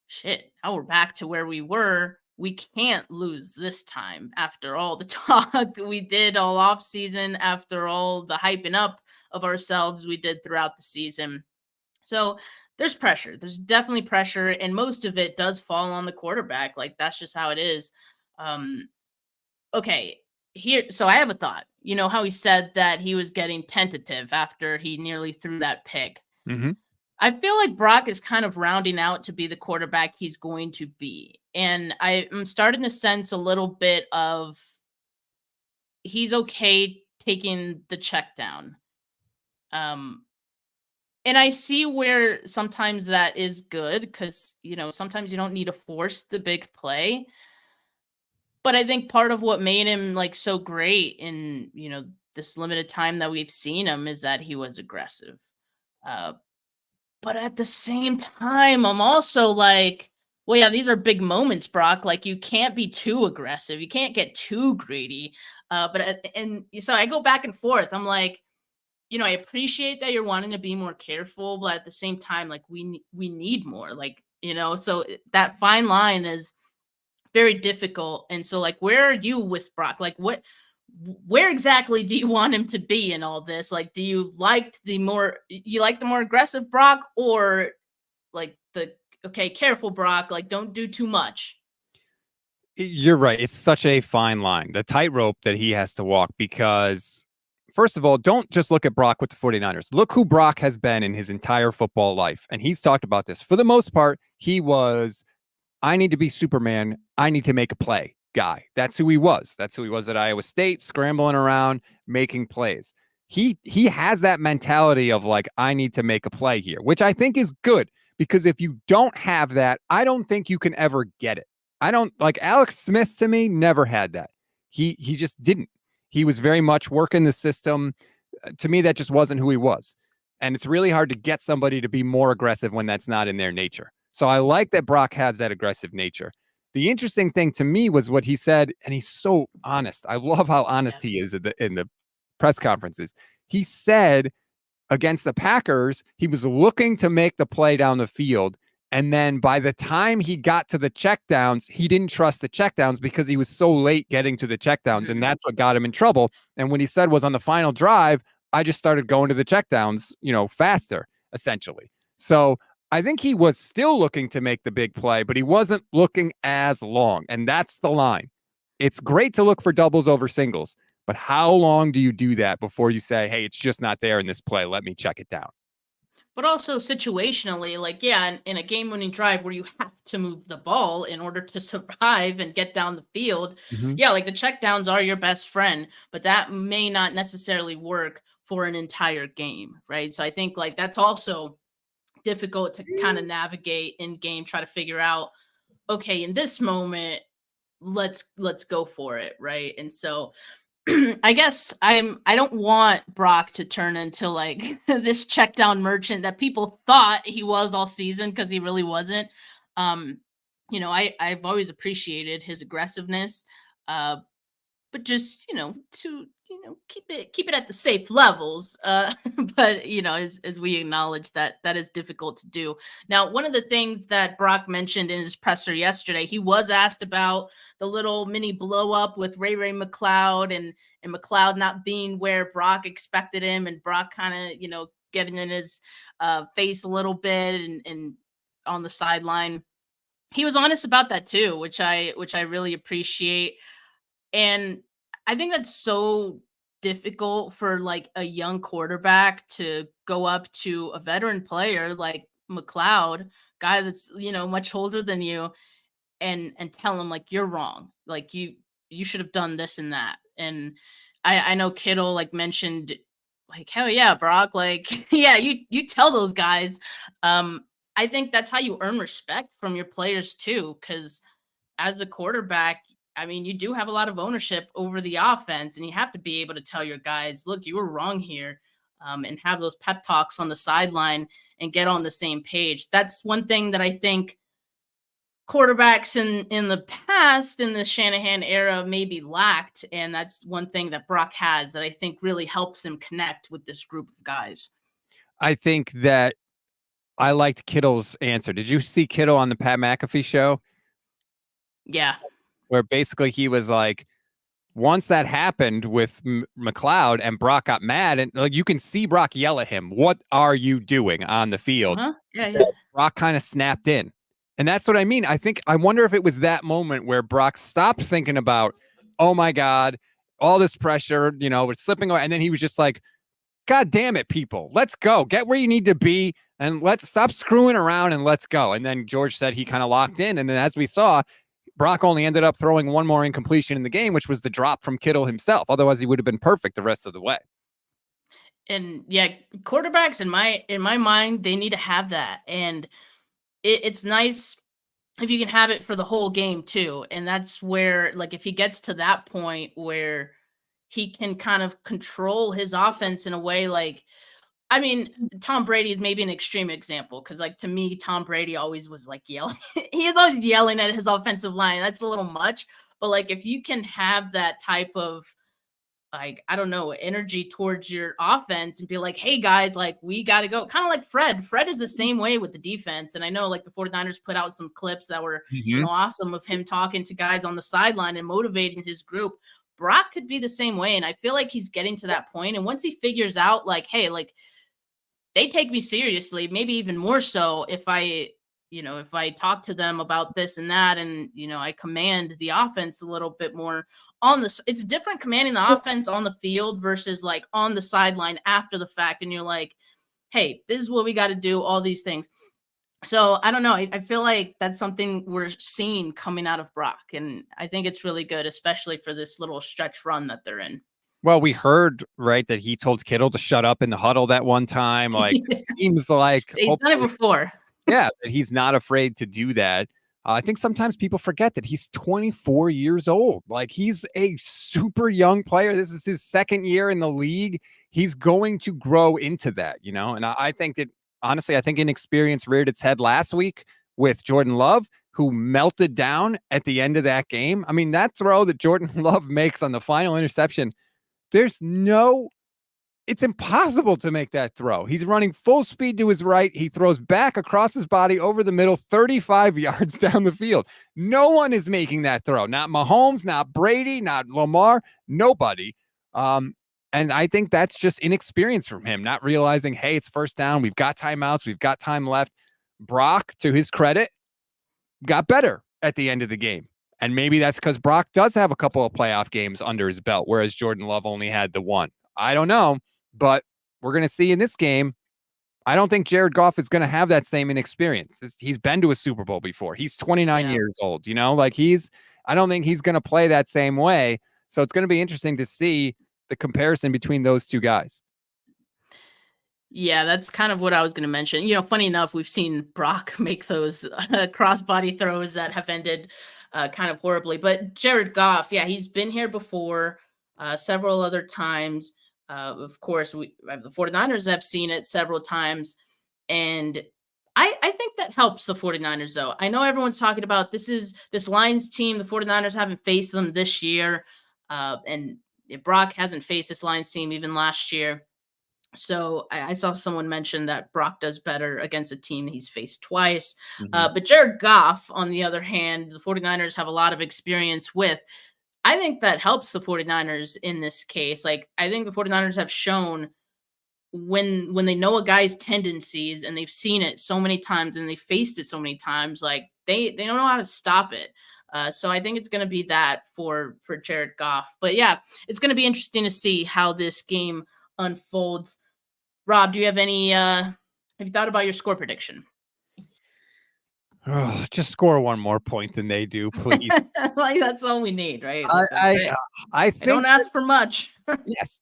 shit, now we're back to where we were. we can't lose this time after all the talk we did all off season, after all the hyping up of ourselves we did throughout the season. So there's pressure. There's definitely pressure, and most of it does fall on the quarterback. Like, that's just how it is. Okay, here. So I have a thought. You know how he said that he was getting tentative after he nearly threw that pick. Mm-hmm. I feel like Brock is kind of rounding out to be the quarterback he's going to be. And I'm starting to sense a little bit of he's okay taking the check down. And I see where sometimes that is good because, sometimes you don't need to force the big play. But I think part of what made him like so great in, this limited time that we've seen him is that he was aggressive. But at the same time, I'm also like, well, yeah, these are big moments, Brock. Like, you can't be too aggressive. You can't get too greedy. And so I go back and forth. I'm like, I appreciate that you're wanting to be more careful, but at the same time, like, we need more, like, so that fine line is very difficult. And so, like, where are you with Brock? Like, where exactly do you want him to be in all this? Like, do you like the more aggressive Brock, or like careful Brock, like, don't do too much? You're right. It's such a fine line, the tightrope that he has to walk, because first of all, don't just look at Brock with the 49ers. Look who Brock has been in his entire football life. And he's talked about this. For the most part, he was, I need to be Superman. I need to make a play guy. That's who he was. That's who he was at Iowa State, scrambling around, making plays. He has that mentality of like, I need to make a play here, which I think is good, because if you don't have that, I don't think you can ever get it. I don't like Alex Smith, to me, never had that. He just didn't. He was very much working the system. To me, that just wasn't who he was. And it's really hard to get somebody to be more aggressive when that's not in their nature. So I like that Brock has that aggressive nature. The interesting thing to me was what he said, and he's so honest. I love how honest he is in the press conferences. He said against the Packers, he was looking to make the play down the field. And then by the time he got to the checkdowns, he didn't trust the checkdowns because he was so late getting to the checkdowns. And that's what got him in trouble. And what he said was, on the final drive, I just started going to the checkdowns, faster, essentially. So I think he was still looking to make the big play, but he wasn't looking as long. And that's the line. It's great to look for doubles over singles, but how long do you do that before you say, hey, it's just not there in this play, let me check it down? But also situationally, like, yeah, in a game-winning drive where you have to move the ball in order to survive and get down the field, yeah, like, the checkdowns are your best friend, but that may not necessarily work for an entire game, right? So I think, like, that's also difficult to kind of navigate in game, try to figure out, okay, in this moment, let's go for it, right? And so I guess I don't want Brock to turn into like this check down merchant that people thought he was all season, because he really wasn't. I've always appreciated his aggressiveness, but just to keep it at the safe levels. But as we acknowledge that is difficult to do. Now, one of the things that Brock mentioned in his presser yesterday, he was asked about the little mini blow up with Ray McLeod and McLeod not being where Brock expected him, and Brock kind of getting in his face a little bit and on the sideline. He was honest about that too, which I really appreciate. And I think that's so difficult for like a young quarterback to go up to a veteran player like McLeod, guy that's much older than you, and tell him like, you're wrong, like you should have done this and that. And I know Kittle like mentioned, like, hell yeah, Brock, like, yeah, you tell those guys. I think that's how you earn respect from your players too, because as a quarterback, I mean, you do have a lot of ownership over the offense, and you have to be able to tell your guys, look, you were wrong here, and have those pep talks on the sideline and get on the same page. That's one thing that I think quarterbacks in the past, in the Shanahan era, maybe lacked, and that's one thing that Brock has that I think really helps him connect with this group of guys. I think that I liked Kittle's answer. Did you see Kittle on the Pat McAfee show? Yeah. where basically he was like, once that happened with McLeod and Brock got mad, and like you can see Brock yell at him, "What are you doing on the field?" Yeah. Brock kind of snapped in. And that's what I mean. I wonder if it was that moment where Brock stopped thinking about, oh my God, all this pressure, it's slipping away. And then he was just like, God damn it, people, let's go. Get where you need to be and let's stop screwing around and let's go. And then George said he kind of locked in. And then as we saw, Brock only ended up throwing one more incompletion in the game, which was the drop from Kittle himself. Otherwise, he would have been perfect the rest of the way. And yeah, quarterbacks in my mind, they need to have that. And it's nice if you can have it for the whole game too. And that's where, like, if he gets to that point where he can kind of control his offense in a way, like, I mean, Tom Brady is maybe an extreme example because, like, to me, Tom Brady always was like yelling. He is always yelling at his offensive line. That's a little much. But like, if you can have that type of, like, I don't know, energy towards your offense and be like, hey guys, like, we got to go. Kind of like Fred. Fred is the same way with the defense. And I know, like, the 49ers put out some clips that were, awesome of him talking to guys on the sideline and motivating his group. Brock could be the same way. And I feel like he's getting to that point. And once he figures out, like, hey, like, they take me seriously, maybe even more so if I talk to them about this and that, and, I command the offense a little bit more on this. It's different commanding the offense on the field versus like on the sideline after the fact. And you're like, hey, this is what we got to do, all these things. So I don't know. I feel like that's something we're seeing coming out of Brock. And I think it's really good, especially for this little stretch run that they're in. Well, we heard, right, that he told Kittle to shut up in the huddle that one time. Like, it seems like he's done it before. Yeah, that he's not afraid to do that. I think sometimes people forget that he's 24 years old. Like, he's a super young player. This is his second year in the league. He's going to grow into that, And I think that, honestly, I think inexperience reared its head last week with Jordan Love, who melted down at the end of that game. I mean, that throw that Jordan Love makes on the final interception, it's impossible to make that throw. He's running full speed to his right. He throws back across his body over the middle, 35 yards down the field. No one is making that throw. Not Mahomes, not Brady, not Lamar, nobody. And I think that's just inexperience from him, not realizing, hey, it's first down. We've got timeouts. We've got time left. Brock, to his credit, got better at the end of the game. And maybe that's because Brock does have a couple of playoff games under his belt, whereas Jordan Love only had the one. I don't know, but we're going to see in this game. I don't think Jared Goff is going to have that same inexperience. He's been to a Super Bowl before. He's 29 years old, I don't think he's going to play that same way. So it's going to be interesting to see the comparison between those two guys. Yeah, that's kind of what I was going to mention. Funny enough, we've seen Brock make those crossbody throws that have ended kind of horribly. But Jared Goff, yeah, he's been here before several other times. Of course, the 49ers have seen it several times. And I think that helps the 49ers, though. I know everyone's talking about this Lions team. The 49ers haven't faced them this year. And Brock hasn't faced this Lions team even last year. So I saw someone mention that Brock does better against a team he's faced twice. But Jared Goff, on the other hand, the 49ers have a lot of experience with. I think that helps the 49ers in this case. Like, I think the 49ers have shown when they know a guy's tendencies and they've seen it so many times and they faced it so many times, like they don't know how to stop it. So I think it's going to be that for Jared Goff. But yeah, it's going to be interesting to see how this game unfolds. Rob, do you have have you thought about your score prediction? Oh, just score one more point than they do, please. Like, that's all we need, right? I think don't ask for much. Yes.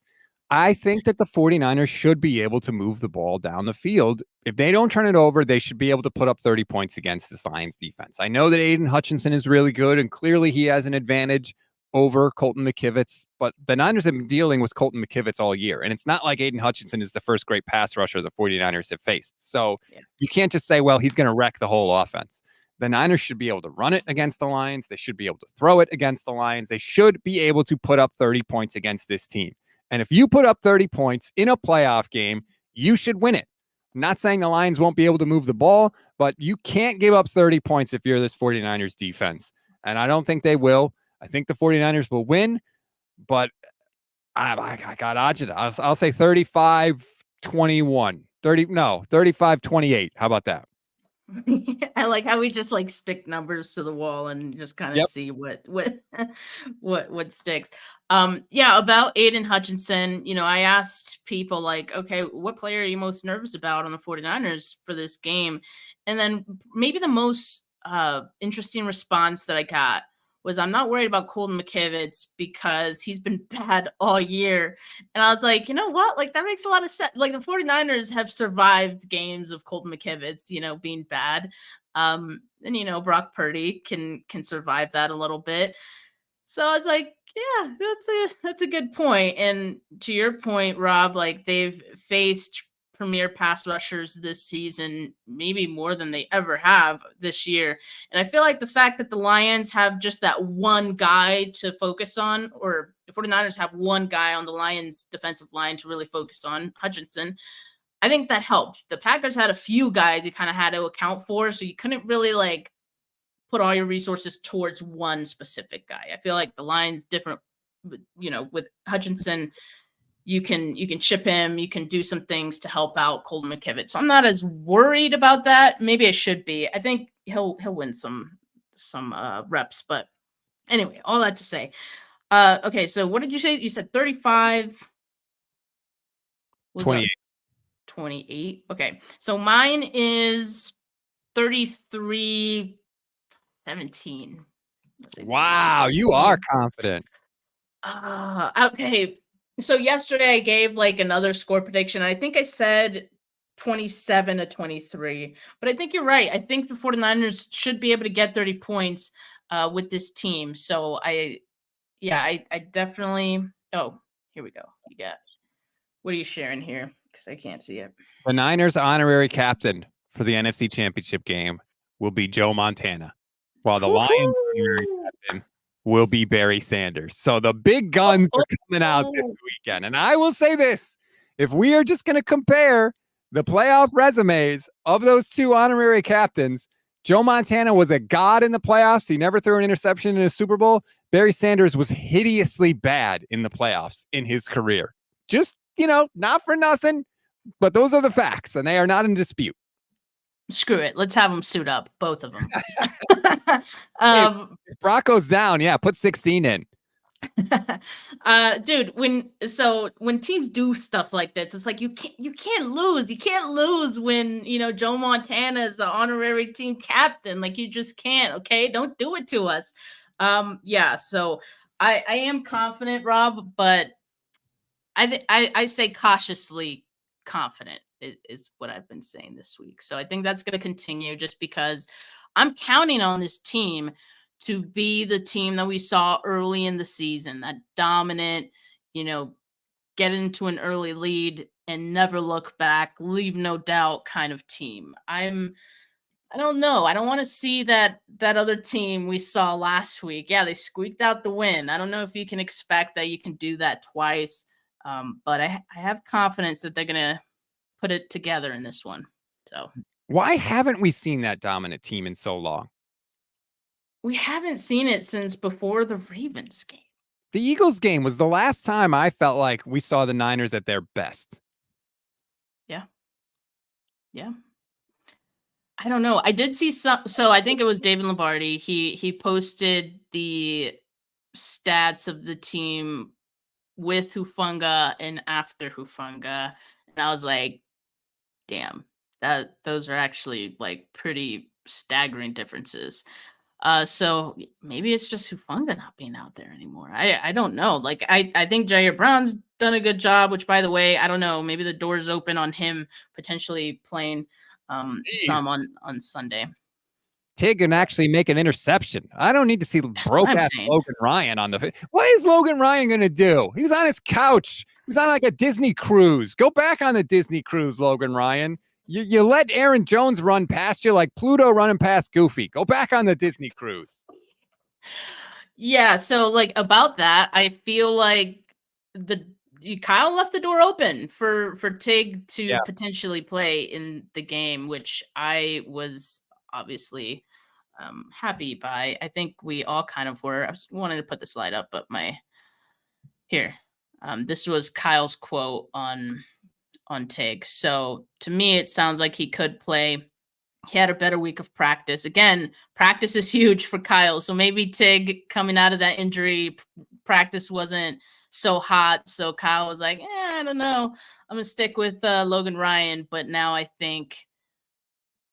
I think that the 49ers should be able to move the ball down the field. If they don't turn it over, they should be able to put up 30 points against this Lions defense. I know that Aiden Hutchinson is really good, and clearly he has an advantage over Colton McKivitz, but the Niners have been dealing with Colton McKivitz all year. And it's not like Aiden Hutchinson is the first great pass rusher the 49ers have faced. So you can't just say, well, he's going to wreck the whole offense. The Niners should be able to run it against the Lions. They should be able to throw it against the Lions. They should be able to put up 30 points against this team. And if you put up 30 points in a playoff game, you should win it. I'm not saying the Lions won't be able to move the ball, but you can't give up 30 points if you're this 49ers defense. and I don't think they will. I think the 49ers will win, but I got Ajita. I'll say 35-21. 35-28. How about that? I like how we just like stick numbers to the wall and just kind of Yep. see what what sticks. Yeah, about Aiden Hutchinson, I asked people like, okay, what player are you most nervous about on the 49ers for this game? And then maybe the most interesting response that I got was, I'm not worried about Colton McKivitz because he's been bad all year. And I was like, you know what? Like, that makes a lot of sense. Like, the 49ers have survived games of Colton McKivitz, being bad. And, Brock Purdy can survive that a little bit. So I was like, yeah, that's a good point. And to your point, Rob, like, they've faced premier pass rushers this season, maybe more than they ever have this year. And I feel like the fact that the Lions have just that one guy to focus on, or the 49ers have one guy on the Lions defensive line to really focus on, Hutchinson, I think that helped. The Packers had a few guys you kind of had to account for, so you couldn't really like put all your resources towards one specific guy. I feel like the Lions different, with Hutchinson, you can chip him, you can do some things to help out Colton McKivitz. So I'm not as worried about that. Maybe I should be. I think he'll win some reps. But anyway, all that to say. Okay, so what did you say? You said 35. 28. 28. Okay. So mine is 33-17. Wow, you are confident. Okay. So yesterday I gave like another score prediction. I think I said 27-23, but I think you're right. I think the 49ers should be able to get 30 points with this team. So I definitely. Oh, here we go. What are you sharing here? Because I can't see it. The Niners honorary captain for the NFC Championship game will be Joe Montana, while the Lions honorary captain will be Barry Sanders. So the big guns are coming out this weekend. And I will say this, if we are just going to compare the playoff resumes of those two honorary captains, Joe Montana was a god in the playoffs. He never threw an interception in a Super Bowl. Barry Sanders was hideously bad in the playoffs in his career. Just, not for nothing, but those are the facts, and they are not in dispute. Screw it. Let's have them suit up, both of them. If Brock goes down, put 16 in. Dude, when teams do stuff like this, it's like you can't lose. You can't lose when Joe Montana is the honorary team captain. Like, you just can't. Okay, don't do it to us. So I am confident, Rob, but I say cautiously confident is what I've been saying this week. So I think that's going to continue, just because I'm counting on this team to be the team that we saw early in the season, that dominant, get into an early lead and never look back, leave no doubt kind of team. I don't know. I don't want to see that other team we saw last week. Yeah, they squeaked out the win. I don't know if you can expect that you can do that twice. But I have confidence that they're going to put it together in this one. So why haven't we seen that dominant team in so long? We haven't seen it since before the Ravens game. The Eagles game was the last time I felt like we saw the Niners at their best. Yeah. I don't know. I did see some. So I think it was David Lombardi. He posted the stats of the team with Hufanga and after Hufanga, and I was like, damn, those are actually like pretty staggering differences. So maybe it's just Hufanga not being out there anymore. I don't know. Like, I think Jair Brown's done a good job, which, by the way, I don't know, maybe the door's open on him potentially playing some on Sunday. Tig can actually make an interception. I don't need to see broke-ass Logan Ryan on the... What is Logan Ryan going to do? He was on his couch. He was on like a Disney cruise. Go back on the Disney cruise, Logan Ryan. You let Aaron Jones run past you like Pluto running past Goofy. Go back on the Disney cruise. Yeah, so like about that, I feel like Kyle left the door open for Tig to potentially play in the game, which I was obviously happy by. I think we all kind of were. I was wanted to put the slide up, but here. This was Kyle's quote on Tig. So to me, it sounds like he could play. He had a better week of practice. Again, practice is huge for Kyle. So maybe Tig coming out of that injury, practice wasn't so hot. So Kyle was like, I don't know. I'm going to stick with Logan Ryan. But now I think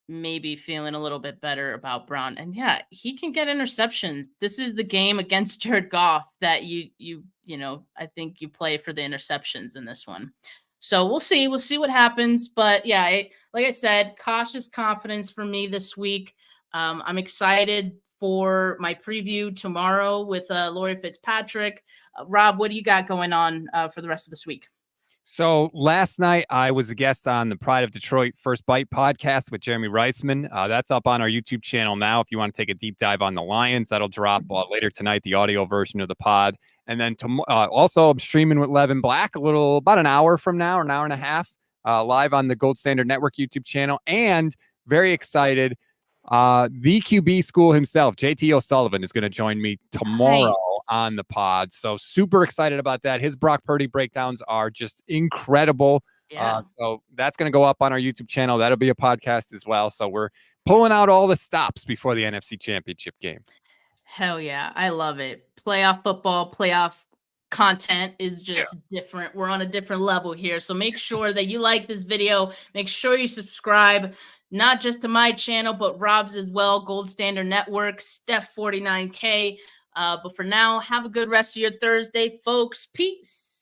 maybe feeling a little bit better about Brown. And yeah, he can get interceptions. This is the game against Jared Goff that you know, I think you play for the interceptions in this one. So we'll see. We'll see what happens. But yeah, like I said, cautious confidence for me this week. I'm excited for my preview tomorrow with Lori Fitzpatrick. Rob, what do you got going on for the rest of this week? So last night I was a guest on the Pride of Detroit First Bite podcast with Jeremy Reisman. That's up on our YouTube channel now. If you want to take a deep dive on the Lions, that'll drop later tonight, the audio version of the pod. And then also I'm streaming with Levin Black about an hour from now, or an hour and a half, live on the Gold Standard Network YouTube channel. And very excited, the QB school himself, JT O'Sullivan, is going to join me tomorrow on the pod. So super excited about that. His Brock Purdy breakdowns are just incredible. Yeah. So that's going to go up on our YouTube channel. That'll be a podcast as well. So we're pulling out all the stops before the NFC Championship game. Hell yeah. I love it. Playoff football, playoff content is just different. We're on a different level here. So make sure that you like this video. Make sure you subscribe, not just to my channel, but Rob's as well, Gold Standard Network, Steph 49K. But for now, have a good rest of your Thursday, folks. Peace.